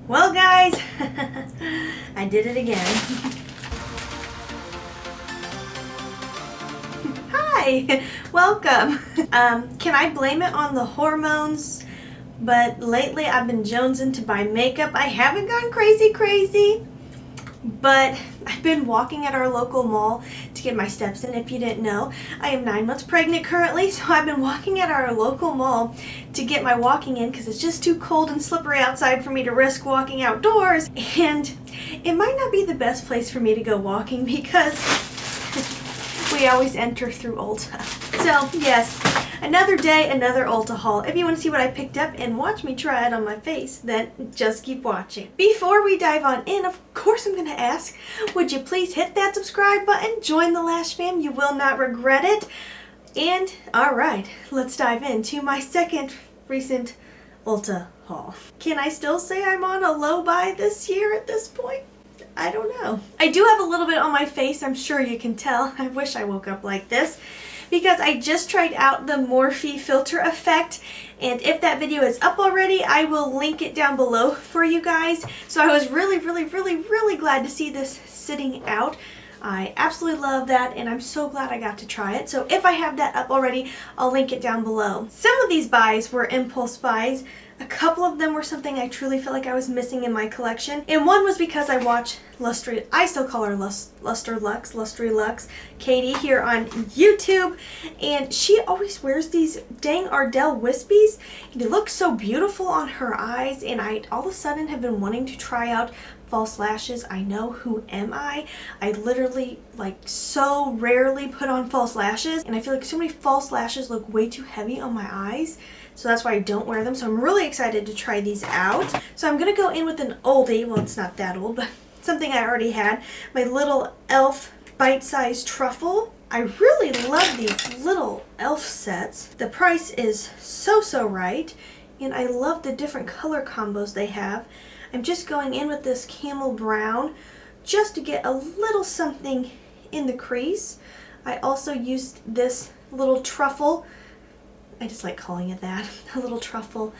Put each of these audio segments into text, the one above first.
Well, guys, I did it again. Hi, welcome. Can I blame it on the hormones? But lately I've been jonesing to buy makeup. I haven't gone crazy, but I've been walking at our local mall to get my steps in. If you didn't know, I am 9 months pregnant currently, so I've been walking at our local mall to get my walking in because it's just too cold and slippery outside for me to risk walking outdoors. And it might not be the best place for me to go walking because we always enter through Ulta. So yes, another day, another Ulta haul. If you want to see what I picked up and watch me try it on my face, then just keep watching. Before we dive on in, of course I'm going to ask, would you please hit that subscribe button, join the Lash fam, you will not regret it. And alright, let's dive into my second recent Ulta haul. Can I still say I'm on a low buy this year at this point? I don't know. I do have a little bit on my face, I'm sure you can tell. I wish I woke up like this because I just tried out the Morphe filter effect, and if that video is up already, I will link it down below for you guys. So I was really glad to see this sitting out. I absolutely love that, and I'm so glad I got to try it. So if I have that up already, I'll link it down below. Some of these buys were impulse buys. A couple of them were something I truly felt like I was missing in my collection. And one was because I watch Lustry, I still call her Lustry Lux, Katie here on YouTube. And she always wears these dang Ardell wispies. And they look so beautiful on her eyes. And I all of a sudden have been wanting to try out false lashes. I know, who am I? I literally so rarely put on false lashes. And I feel like so many false lashes look way too heavy on my eyes. So that's why I don't wear them. So I'm really excited to try these out. So I'm going to go in with an oldie. Well, it's not that old, but something I already had. My little e.l.f. bite-sized truffle. I really love these little e.l.f. sets. The price is so right. And I love the different color combos they have. I'm just going in with this camel brown just to get a little something in the crease. I also used this little truffle. I just like calling it that, a little truffle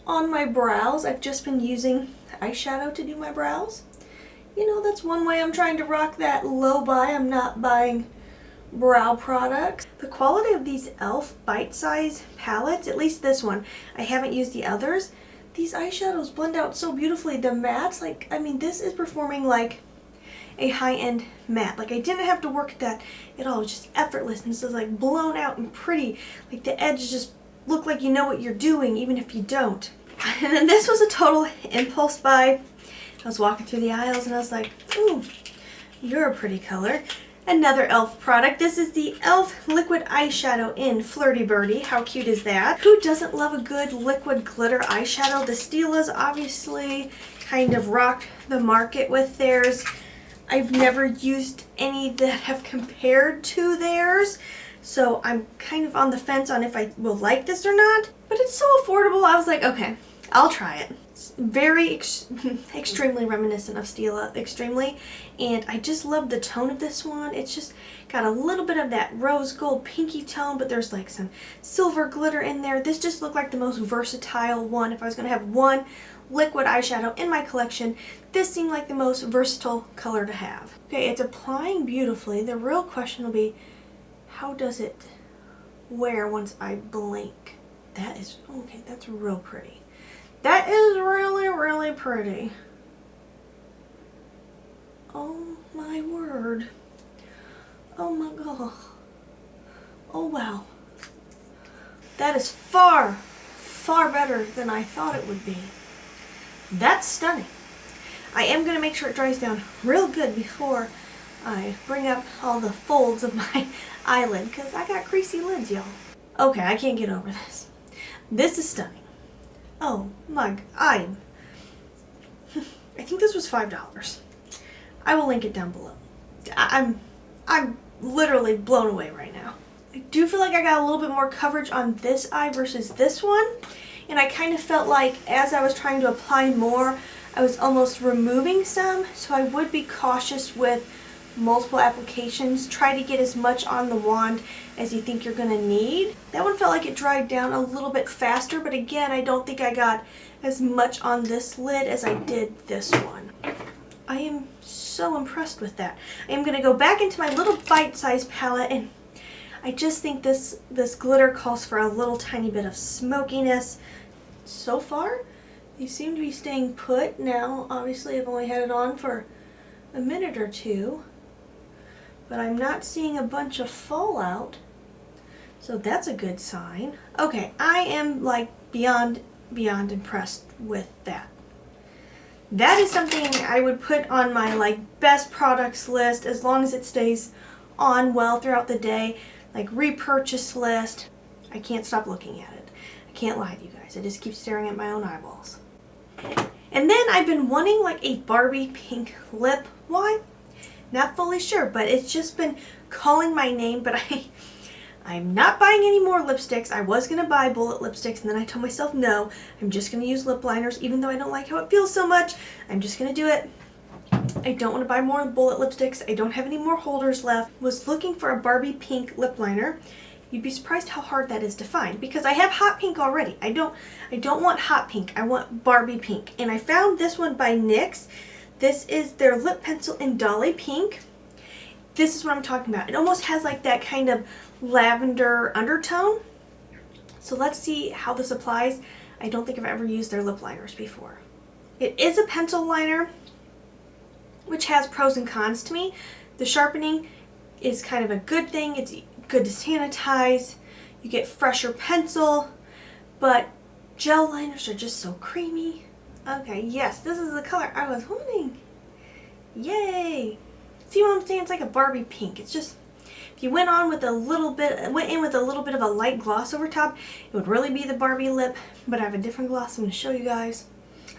on my brows. I've just been using eyeshadow to do my brows. You know, that's one way I'm trying to rock that low buy. I'm not buying brow products. The quality of these e.l.f. bite-size palettes, at least this one, I haven't used the others. These eyeshadows blend out so beautifully. The mattes, this is performing like a high-end matte. I didn't have to work at that at all. It was just effortless, and this is blown out and pretty. The edges just look like you know what you're doing even if you don't. And then this was a total impulse buy. I was walking through the aisles and I was like, ooh, you're a pretty color. Another e.l.f. product. This is the e.l.f. liquid eyeshadow in Flirty Birdie. How cute is that? Who doesn't love a good liquid glitter eyeshadow? The Stilas obviously kind of rocked the market with theirs. I've never used any that have compared to theirs, so I'm kind of on the fence on if I will like this or not. But it's so affordable, I was like, okay, I'll try it. It's very extremely reminiscent of Stila, extremely, and I just love the tone of this one. It's just got a little bit of that rose gold pinky tone, but there's some silver glitter in there. This just looked like the most versatile one. If I was going to have one liquid eyeshadow in my collection, this seemed like the most versatile color to have. Okay, it's applying beautifully. The real question will be, how does it wear once I blink? That is, okay, that's real pretty. That is really pretty. Oh my word. Oh my god. Oh wow. That is far better than I thought it would be. That's stunning. I am going to make sure it dries down real good before I bring up all the folds of my eyelid, because I got creasy lids, y'all. Okay, I can't get over this. This is stunning. Oh my, I think this was $5. I will link it down below. I'm literally blown away right now. I do feel like I got a little bit more coverage on this eye versus this one. And I kind of felt like as I was trying to apply more, I was almost removing some. So I would be cautious with multiple applications. Try to get as much on the wand as you think you're going to need. That one felt like it dried down a little bit faster, but again, I don't think I got as much on this lid as I did this one. I am so impressed with that. I am going to go back into my little bite-sized palette, and I just think this glitter calls for a little tiny bit of smokiness. So far, they seem to be staying put. Now, obviously, I've only had it on for a minute or two, but I'm not seeing a bunch of fallout, so that's a good sign. Okay, I am like beyond impressed with that. That is something I would put on my like best products list as long as it stays on well throughout the day, like repurchase list. I can't stop looking at it. I can't lie to you guys. I just keep staring at my own eyeballs. And then I've been wanting like a Barbie pink lip. Why? Not fully sure, but it's just been calling my name, but I'm not buying any more lipsticks. I was going to buy bullet lipsticks, and then I told myself no, I'm just going to use lip liners, even though I don't like how it feels so much. I'm just going to do it. I don't want to buy more bullet lipsticks. I don't have any more holders left. Was looking for a Barbie pink lip liner. You'd be surprised how hard that is to find, because I have hot pink already. I don't want hot pink. I want Barbie pink. And I found this one by NYX. This is their lip pencil in Dolly Pink. This is what I'm talking about. It almost has like that kind of lavender undertone. So let's see how this applies. I don't think I've ever used their lip liners before. It is a pencil liner, which has pros and cons to me. The sharpening is kind of a good thing. It's good to sanitize. You get fresher pencil, but gel liners are just so creamy. Okay, yes, this is the color I was wanting. Yay! See what I'm saying? It's like a Barbie pink. It's just, if you went in with a little bit of a light gloss over top, it would really be the Barbie lip, but I have a different gloss I'm going to show you guys.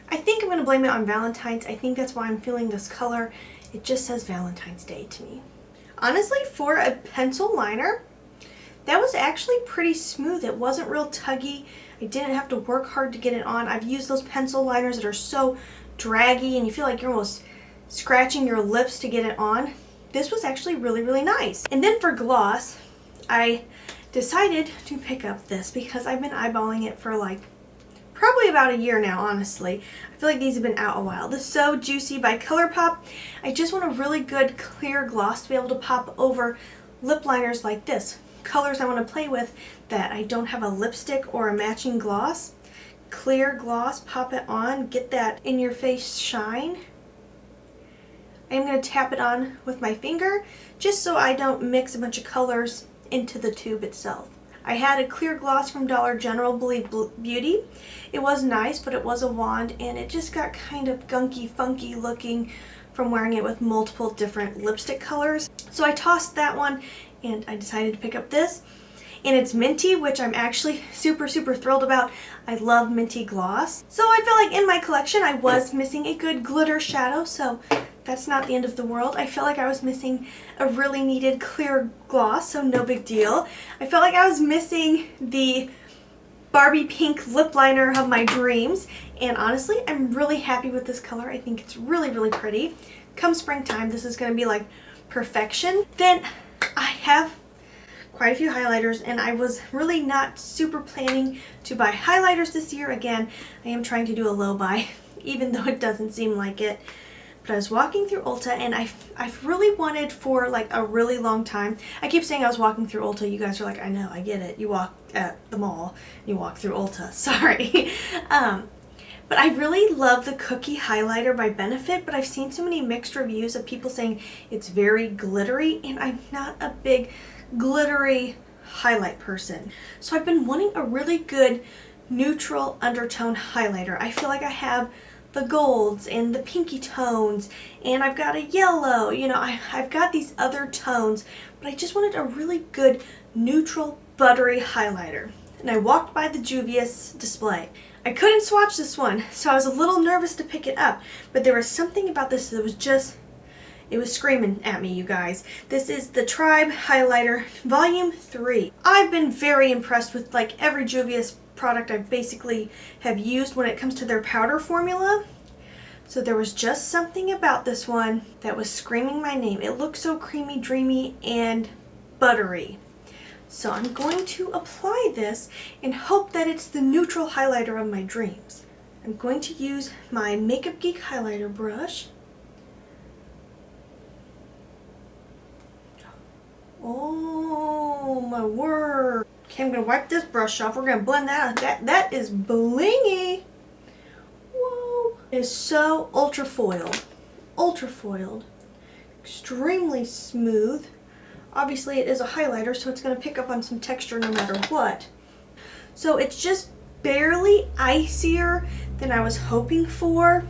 I think I'm going to blame it on Valentine's. I think that's why I'm feeling this color. It just says Valentine's Day to me. Honestly, for a pencil liner, that was actually pretty smooth. It wasn't real tuggy. I didn't have to work hard to get it on. I've used those pencil liners that are so draggy and you feel like you're almost scratching your lips to get it on. This was actually really, really nice. And then for gloss, I decided to pick up this because I've been eyeballing it for like probably about a year now, honestly. I feel like these have been out a while. The So Juicy by ColourPop. I just want a really good clear gloss to be able to pop over lip liners like this. Colors I want to play with that I don't have a lipstick or a matching gloss. Clear gloss, pop it on, get that in your face shine. I'm going to tap it on with my finger just so I don't mix a bunch of colors into the tube itself. I had a clear gloss from Dollar General, Believe Beauty. It was nice, but it was a wand and it just got kind of gunky, funky looking from wearing it with multiple different lipstick colors. So I tossed that one and I decided to pick up this. And it's minty, which I'm actually super, super thrilled about. I love minty gloss. So I feel like in my collection I was missing a good glitter shadow, so that's not the end of the world. I felt like I was missing a really needed clear gloss, so no big deal. I felt like I was missing the Barbie pink lip liner of my dreams, and honestly, I'm really happy with this color. I think it's really, really pretty. Come springtime, this is going to be like perfection. Then I have quite a few highlighters, and I was really not super planning to buy highlighters this year. Again, I am trying to do a low buy, even though it doesn't seem like it. But I was walking through Ulta, and I've really wanted for like a really long time. I keep saying I was walking through Ulta. You guys are like, I know, I get it. You walk at the mall, you walk through Ulta. Sorry. But I really love the Cookie Highlighter by Benefit, but I've seen so many mixed reviews of people saying it's very glittery, and I'm not a big glittery highlight person. So I've been wanting a really good neutral undertone highlighter. I feel like I have the golds and the pinky tones, and I've got a yellow, you know, I've got these other tones, but I just wanted a really good neutral buttery highlighter. And I walked by the Juvia's display. I couldn't swatch this one, so I was a little nervous to pick it up, but there was something about this that was just, it was screaming at me, you guys. This is the Tribe Highlighter Volume 3. I've been very impressed with like every Juvia's product I basically have used when it comes to their powder formula. So So there was just something about this one that was screaming my name. It looked so creamy, dreamy, and buttery. So I'm going to apply this and hope that it's the neutral highlighter of my dreams. I'm going to use my Makeup Geek highlighter brush. Oh my word. Okay, I'm going to wipe this brush off. We're going to blend that out. That is blingy. Whoa. It is so ultra foiled. Ultra foiled. Extremely smooth. Obviously it is a highlighter, so it's going to pick up on some texture no matter what. So it's just barely icier than I was hoping for.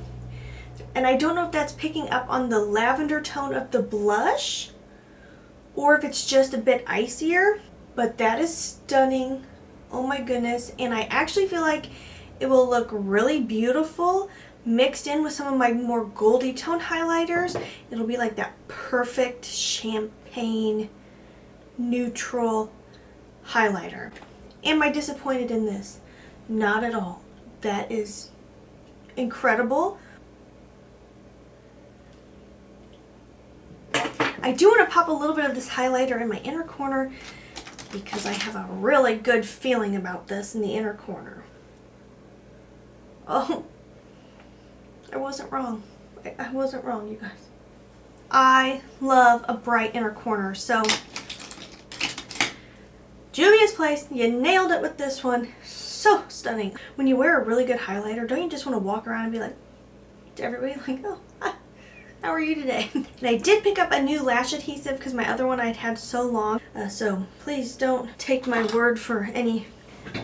And I don't know if that's picking up on the lavender tone of the blush or if it's just a bit icier, but that is stunning. Oh my goodness. And I actually feel like it will look really beautiful mixed in with some of my more goldy tone highlighters. It'll be like that perfect champagne neutral highlighter. Am I disappointed in this? Not at all. That is incredible. I do want to pop a little bit of this highlighter in my inner corner because I have a really good feeling about this in the inner corner. Oh, I wasn't wrong. I wasn't wrong, you guys. I love a bright inner corner, so Juvia's Place, you nailed it with this one. So stunning. When you wear a really good highlighter, don't you just want to walk around and be like, to everybody, like, oh, hi, how are you today? And I did pick up a new lash adhesive because my other one I'd had so long. So please don't take my word for any,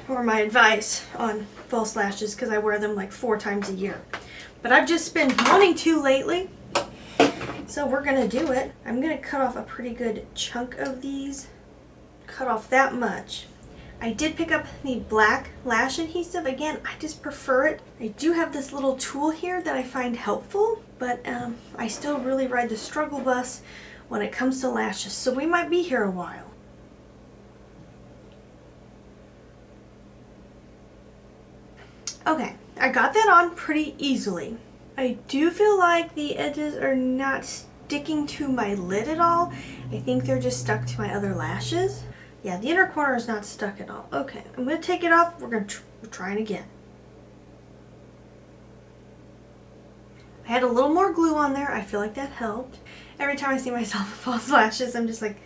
or my advice on false lashes because I wear them like 4 times a year. But I've just been wanting to lately. So we're going to do it. I'm going to cut off a pretty good chunk of these. Cut off that much. I did pick up the black lash adhesive. Again, I just prefer it. I do have this little tool here that I find helpful, but I still really ride the struggle bus when it comes to lashes, so we might be here a while. Okay, I got that on pretty easily. I do feel like the edges are not sticking to my lid at all. I think they're just stuck to my other lashes. Yeah, the inner corner is not stuck at all. Okay, I'm going to take it off. We're going to try it again. I had a little more glue on there. I feel like that helped. Every time I see myself with false lashes, I'm just like,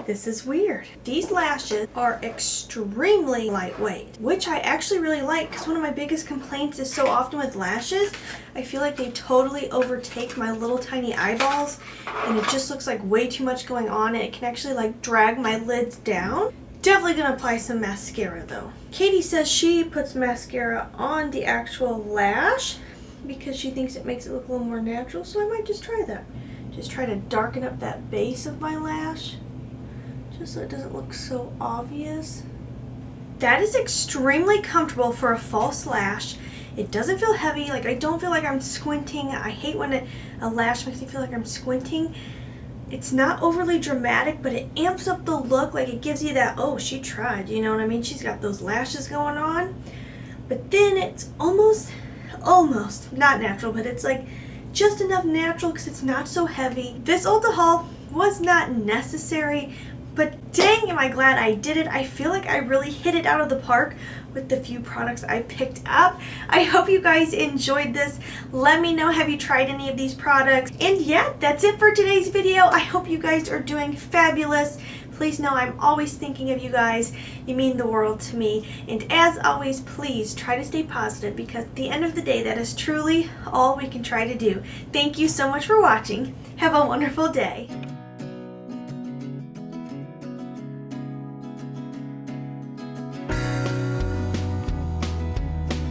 this is weird. These lashes are extremely lightweight, which I actually really like because one of my biggest complaints is so often with lashes, I feel like they totally overtake my little tiny eyeballs and it just looks like way too much going on and it can actually like drag my lids down. Definitely gonna apply some mascara though. Katie says she puts mascara on the actual lash because she thinks it makes it look a little more natural, so I might just try that. Just try to darken up that base of my lash, just so it doesn't look so obvious. That is extremely comfortable for a false lash. It doesn't feel heavy, like I don't feel like I'm squinting. I hate when a lash makes me feel like I'm squinting. It's not overly dramatic, but it amps up the look, like it gives you that, oh, she tried, you know what I mean? She's got those lashes going on. But then it's almost not natural, but it's like just enough natural because it's not so heavy. This Ulta haul was not necessary, but dang am I glad I did it. I feel like I really hit it out of the park with the few products I picked up. I hope you guys enjoyed this. Let me know, have you tried any of these products? And yeah, that's it for today's video. I hope you guys are doing fabulous. Please know I'm always thinking of you guys. You mean the world to me. And as always, please try to stay positive because at the end of the day, that is truly all we can try to do. Thank you so much for watching. Have a wonderful day.